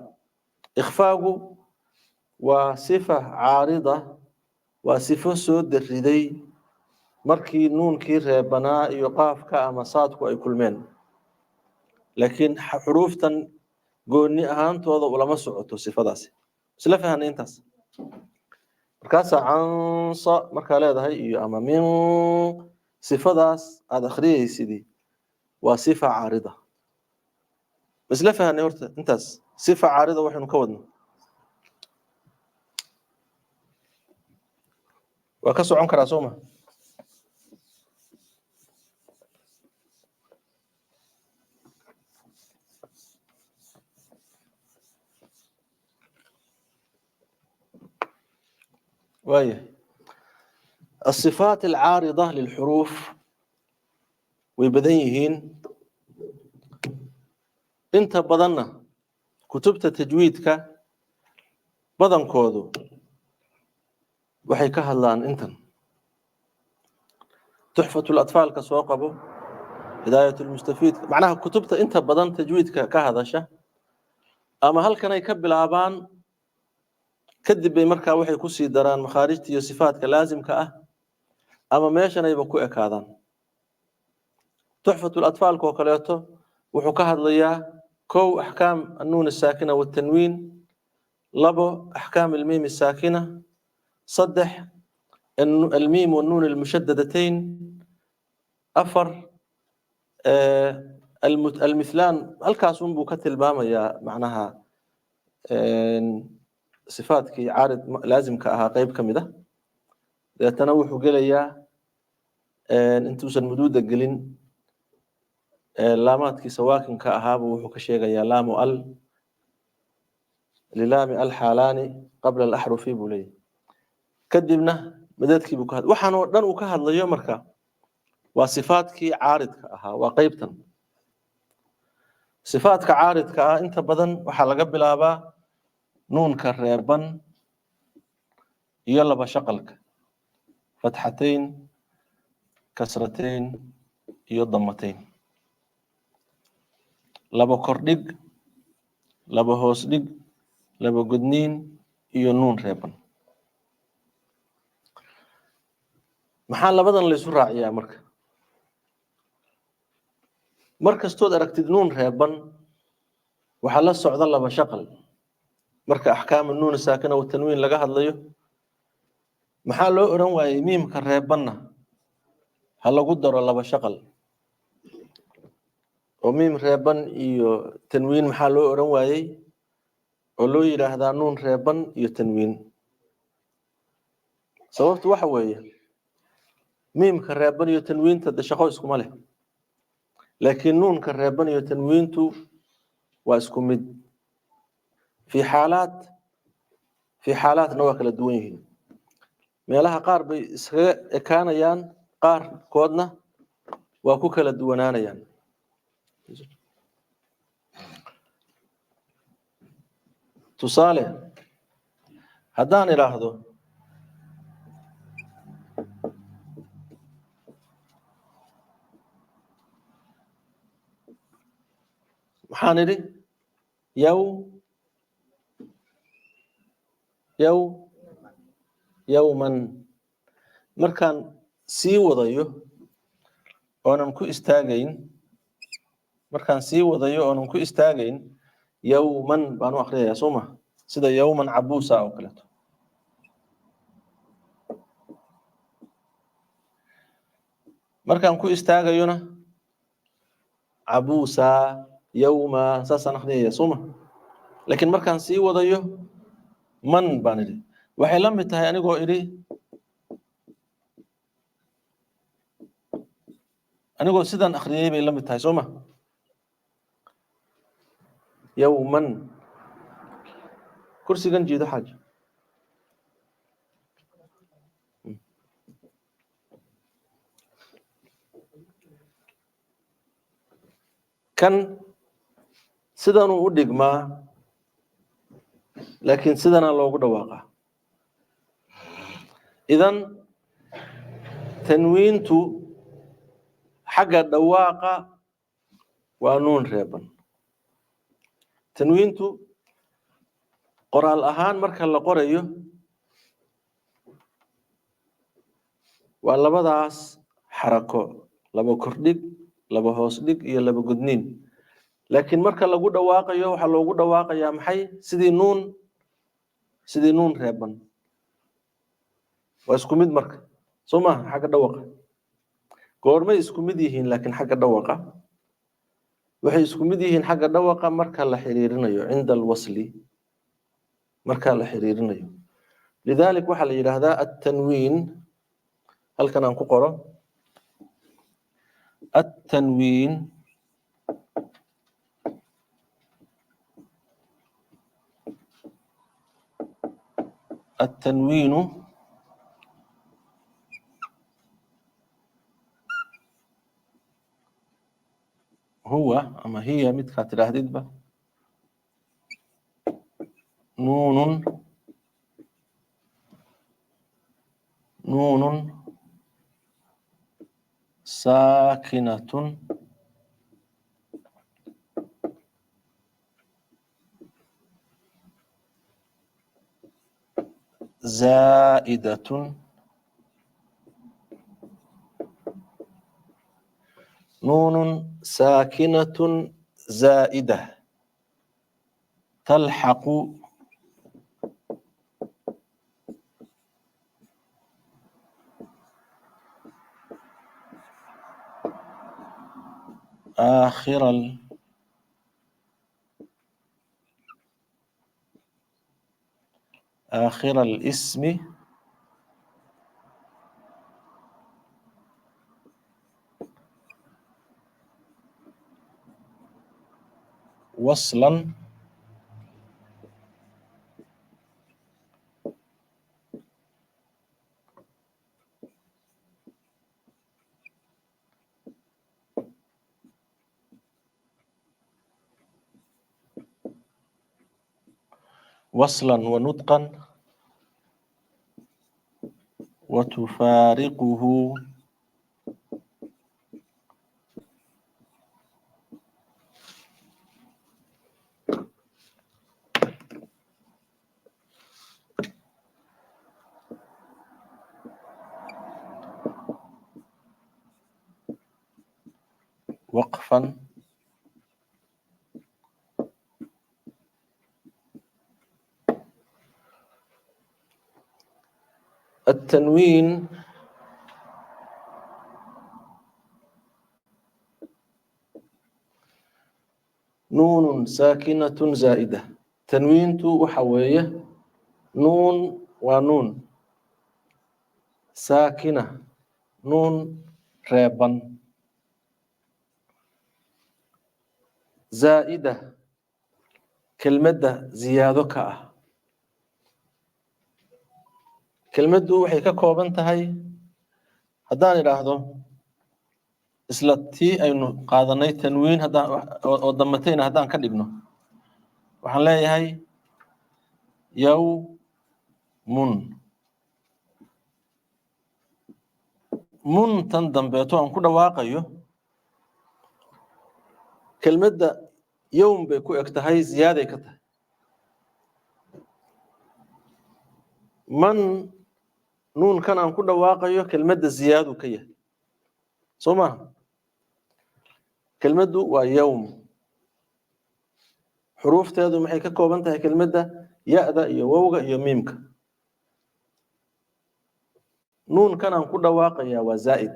Speaker 2: ikhfaagu waa sifa caarida waa sifo soo dariday markii nuunkii reebanaa iyo qaafka ama saadku ay kulmeen laakiin xuruuftan gooni ahaantooda ulama socoto sifadaasi isla fahanay intaas markaasa cansa markaa leedahay iyo ama min sifadaas aad akhriyaysidii waa sifa caarida isla fahanay horta intaas sifa caarida waxaynu ka wadno waa ka socon karaa soo ma وايه الصفات العارضة للحروف ويبديهين انت بدنا كتبت تجويدك بدن كودو waxay ka hadlaan intan تحفة الأطفال كسوقبو هداية المستفيد معناها كتبت انت بدن تجويدك كهذا أما هل كان يكبل عبان كدب بي markaa waxay ku sii daraan makharijta iyo sifaadka laazimka ah ama meeshan ay ku ekaadaan tuhfatu al-atfal ko kaleeto wuxuu ka hadlayaa kow ahkaam an-nun as-sakina wa at-tanwin labo ahkaam al-mim as-sakina saddex al-mim wa an-nun al-mushaddadatayn afar al-mithlan halkaas uu buu ka tilmaamayaa macnaha صفاتك عارض لازم كأها قيب كمده ده تنوح قليا انتو سنمدود قلين لاماتك سواكن كأها بوحو كشيغا يا لام ال للام الحالاني قبل الأحرف بولي كدبنا مددك بكهد وحانو دان وكهد ليوم مركا وصفاتك عارض كأها وقيبتا صفاتك عارض كأها انت بدن وحالة قبل آبا نون كالريبان يلا بشقلك فتحتين كسرتين يضمتين لبا كردق لبا هوسدق لبا قدنين نون ريبان محال لبدن اللي سرع يا مركز تود أركتد نون ريبان وحال السعود الله بشقل marka ahkaam an-nun saakina wa tanwin laga hadlayo maxaa loo oran waayay miimka reebanna hal lagu daro laba shaqal oo miim reeban iyo tanwin maxaa loo oran waayay oo loo yiraahdaa nuun reeban iyo tanwin sababtu waxa weeye miimka reeban iyo tanwinta shaqo isku ma leh laakiin nuunka reeban iyo tanwintu waa isku mid في حالات نواكل الدوينهين ميلها قار كان يان قار كودنا وكوكل الدوانان يان تصالح هداني لاحظوا محانري يوما مركان سي وضيو oonan ku istaagayn yawman baan u akhriyaa soo ma sida yawman abusa oo kale markaan ku istaagayona abusa yawma saasan akhriyaa soo ma laakiin markaan sii wadayo man baan iri waxay la mid tahay anigoo iri anigoo sidan akhriyay bay la mid tahay soo ma yawman kursigan jiido xaaj kan sidan uu dhigmaa laakiin sidana loogu dhawaaqa idan tanwiintu xagga dhawaaqa waa nuun reeban. tanwiintu qoraal ahaan marka la qorayo waa labadaas xarako, laba kordhig, laba hoos dhig iyo laba gudniin. laakiin marka lagu dhawaaqayo waxaa loogu dhawaaqayaa maxay? sidii nuun reeban. waa isku mid marka, soo maaha xagga dhawaqa. goormay isku mid yihiin laakiin xagga dhawaqa? waxay isku mid yihiin xagga dhawaqa marka la xiriirinayo cinda alwasli, marka la xiriirinayo. lidalik waxaa la yidhaahdaa attanwiin, halkan aan ku qoro attanwiin التنوين هو أما هي متكات الأهديد با نون ساكنة زائدة نون ساكنة زائدة تلحق آخر الاسم وصلا ونطقا وتفارقه وقفا التنوين نون ساكنة زائدة. تنوين وحوية نون ونون ساكنة نون ريبا زائدة كلمة زيادة كلمة waxay ka kooban tahay haddaan idhaahdo isla tii aynu qaadanay tanwiin haddaan oo damatayna haddaan ka dhigno waxaan leeyahay yawmun mun tan dambeeto aan ku dhawaaqayo kelmadda yawm bay ku eg tahay ziyaaday ka tahay man nuunkan aan ku dhawaaqayo kelmadda ziyaadu ka yahay soo maaha kelmaddu waa yawm xuruufteedu maxay ka kooban tahay kelmadda ya-da iyo wowga iyo miimka nuunkan aan ku dhawaaqayaa waa zaa'id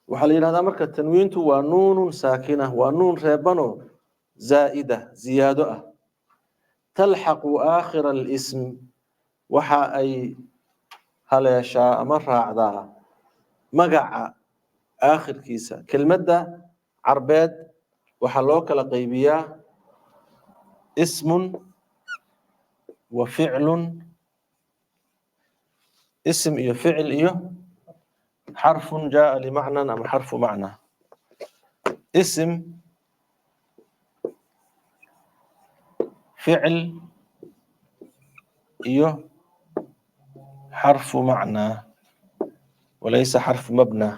Speaker 2: waxaa la yidhahdaa marka tanwiintu waa nuunun saakina waa nuun reebanoo zaa'ida ziyaado ah talxaqu aakhira alism waxa ay haleeshaa ama raacdaa magaca aakhirkiisa kelmadda carbeed waxaa loo kala qaybiyaa ismun wa ficlun اسم iyo ficil iyo xarfun jaa limacnan ama xarfu macna ism ficil iyo xarfu macna وليس حرف مبنى.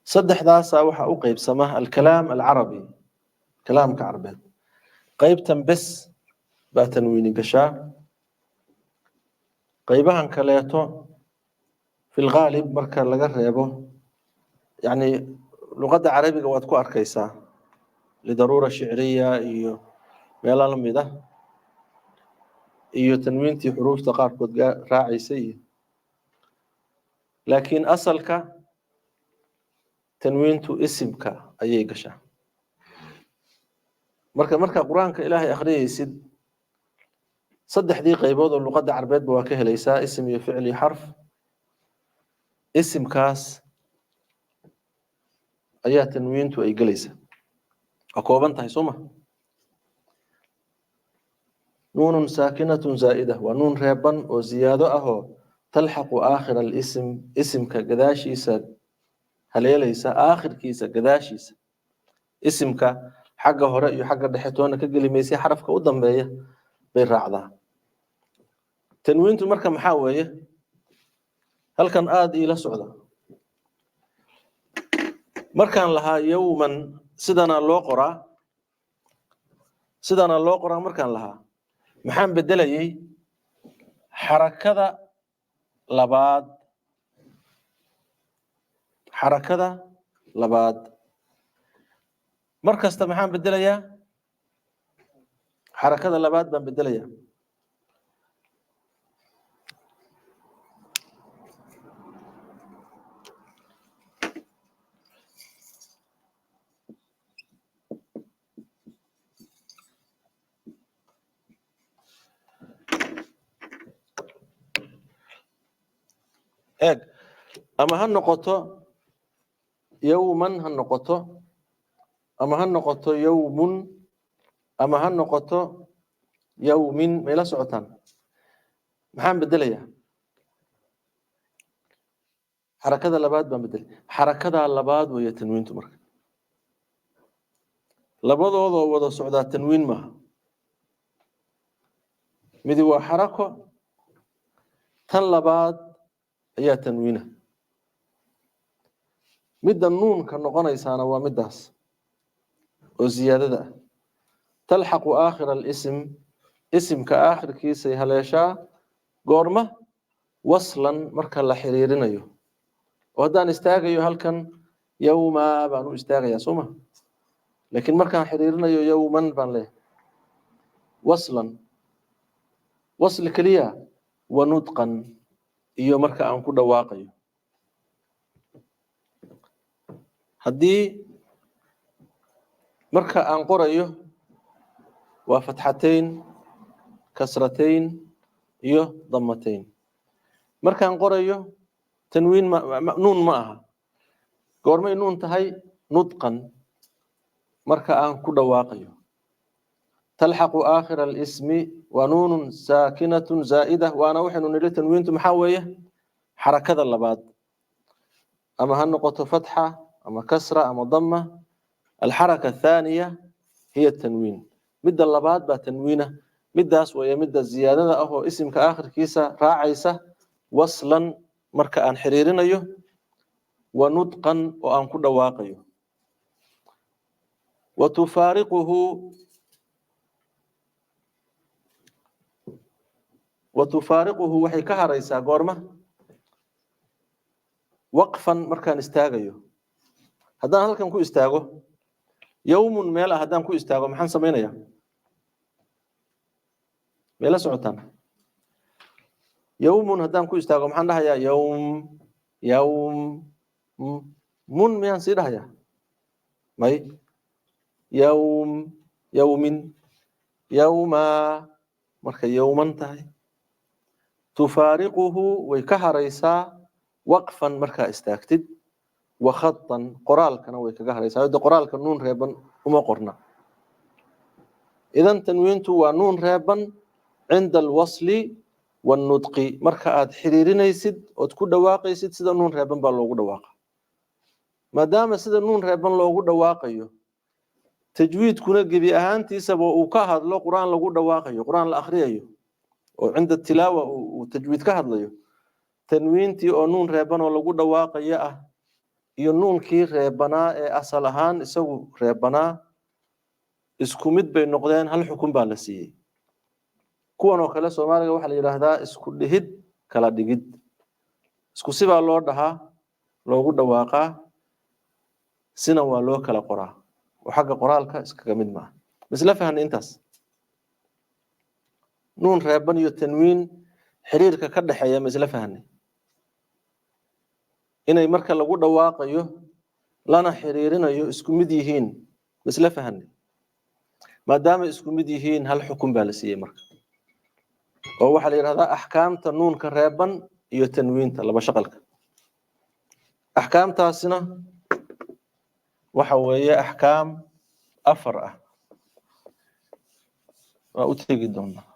Speaker 2: صدح داسا وحا أقيب سماه الكلام العربي كلام كعربي قيبتا بس باتنويني قشا قيبها كلياتو في الغالب مركا لقريبه يعني لغة عربية واتكو أركيسا لضرورة شعرية إيو ميلا لميدا إيو تنوينتي حروف تقاركود راعيسي لكن أصلك تنوينتو اسمك أي قشا مركا قرآنك إلهي أخريه سيد صدح دي قيبود اللغة العربية بواكه ليس اسم يفعلي حرف اسم كاس أيها تنوينتو أي قليسة أكوبان تحسومة نون ساكنة زائدة ونون ريبا وزيادة أهو تلحق آخر الاسم اسم كقداشيسا هل ليس آخر كيسا قداشيسا اسمك حقه رأي حق دحيتونا كقلي ميسي حرفك قدام بيه بالرعضة تنوينتو مركا محاوية هل كان إلى سعودة مركان لها يوما سدنا اللوقرة مركان لها محام بدلي حركة لباد مركز محام بدلي حركة لباد بان بدلي أما هالنقطة يوما هالنقطة أما هالنقطة يوم أما هالنقطة يوم ميلا سعتان محام بدلية حركة اللباد بان بدلية حركة اللباد وهي تنوين تمرك لباد وضع سعودات تنوين ما مدي وحركة تن لباد هي تنوينه مد النون كان نقنيسانا ومداس وزيادة تلحق آخر الاسم اسم كآخر كيسي هليشا قورمة وصلا مركا لحريرين وهدان استاغيو هل كان يوما بانو استاغيا سوما لكن مركا حريرين يوما بان له وصلا وصل كليا ونطقا iyo marka aan ku dhawaaqayo hadii marka aan qorayo waa fatxatayn kasratayn iyo damatayn marka aan qorayo tanwiin nuun ma aha goormay nuun tahay nutqan marka aan ku dhawaaqayo تلحق آخر الاسم ونون ساكنة زائدة وأنا وحن نريد تنوين محاوية حركة اللباد أما هالنقطة فتحة أما كسرة أما ضمة الحركة الثانية هي التنوين مد اللباد بتنوينه مد أسوية مد الزيادة أهو اسم كآخر كيسة راعيسة وصلا مركا أن حريرين أيه ونطقا وأن كل واقعه وتفارقه وحي كهريسا قورمة وقفا مركان استاغيو هدان هلكن كو استاغو يوم ميلا هدان كو استاغو محان سمينيا ميلا سعوتان يوم هدان كو استاغو محان دهيا يوم من ميان سيدهيا ماي يوم يوما مركا يوما تهي تفارقه ويكهريسا وقفا مركا استاكتد وخطا قرال كان ويكهريسا هذا قرال كان نون ريبا وما قرنا اذا تنوينته ونون ريبا عند الوصل والنطق مركا اد حريرينيسد او تكو دواقيسد سدا نون ريبا با لوغو دواقا ما دام سدا نون ريبا لوغو دواقيو تجويد كنا جبي اهانتيسا او كا هادلو قران لوغو دواقيو قران لا اخريايو وعند التلاوة وتجويد كهضليو تنوينتي أو نون ريبان ولا قد واقع ينون كي ريبانا أصلهان يسوي ريبانا اسكوميد بين نقدين هل حكم بالسي كون وكلا سومالي waxa la yiraahdaa isku dhihid kala dhigid isku siba loo dhahaa loogu dhawaaqaa sina waa loo kala qoraa waxa qoraalka iskaga mid ma misla fahan intaas nuun reeban iyo tanwiin xiriirka ka dhaxeeya misla fahan inay marka lagu dhawaaqayo lana xiriirinayo isku mid yihiin misla fahan maadaama isku mid yihiin hal xukun baa la siiyay marka oo waxa la yiraahdaa ahkaamta nuunka reeban iyo tanwiinta laba shaqalka ahkaamtaasina waxa weeye ahkaam afar ah waa u tagi doonaa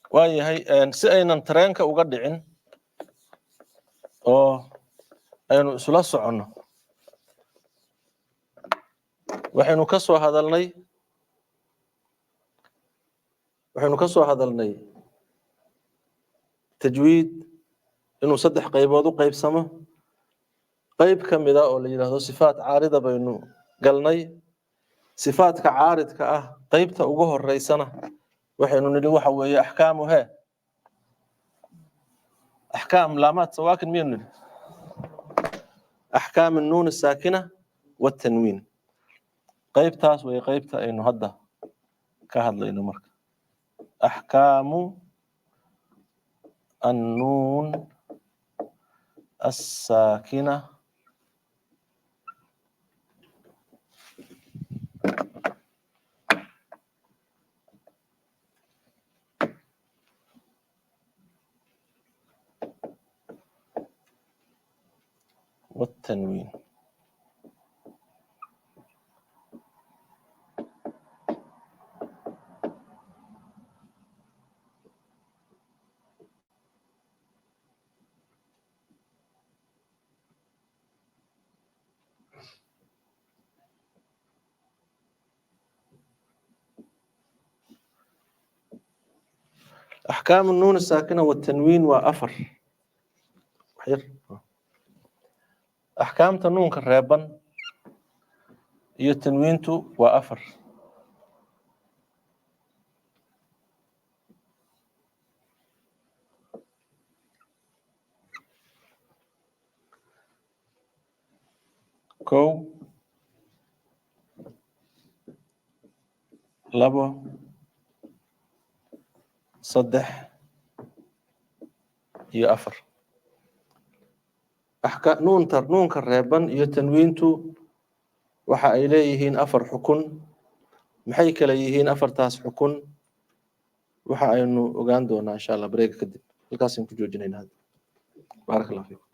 Speaker 2: waayahay si aynan tareenka uga dhicin oo aynu isla socono waxaynu ka soo hadalnay tajwiid inuu saddex qaybood u qaybsamo qayb kamid ah oo la yiraahdo sifaat caarida baynu galnay sifaadka caaridka ah qaybta ugu horeysana waxaynu nidhi waxa weeye ahkaamuha أحكام لامات سواكن مين أحكام النون الساكنة والتنوين قيب تاس وهي قيب إنه هذا كهذا إنه مرك أحكام النون الساكنة والتنوين أحكام النون الساكنة والتنوين وأفر أحكام تنون كرابا iyo tanwiintu waa afar kow labo saddex iyo afar nuunka reeban iyo tanwiintu waxa ay leeyihiin afar xukun maxay kala yihiin afartaas xukun waxa aynu ogaan doonaa insha Allah bareega kadib halkaas ku joojinaynaa barakallahu fiikum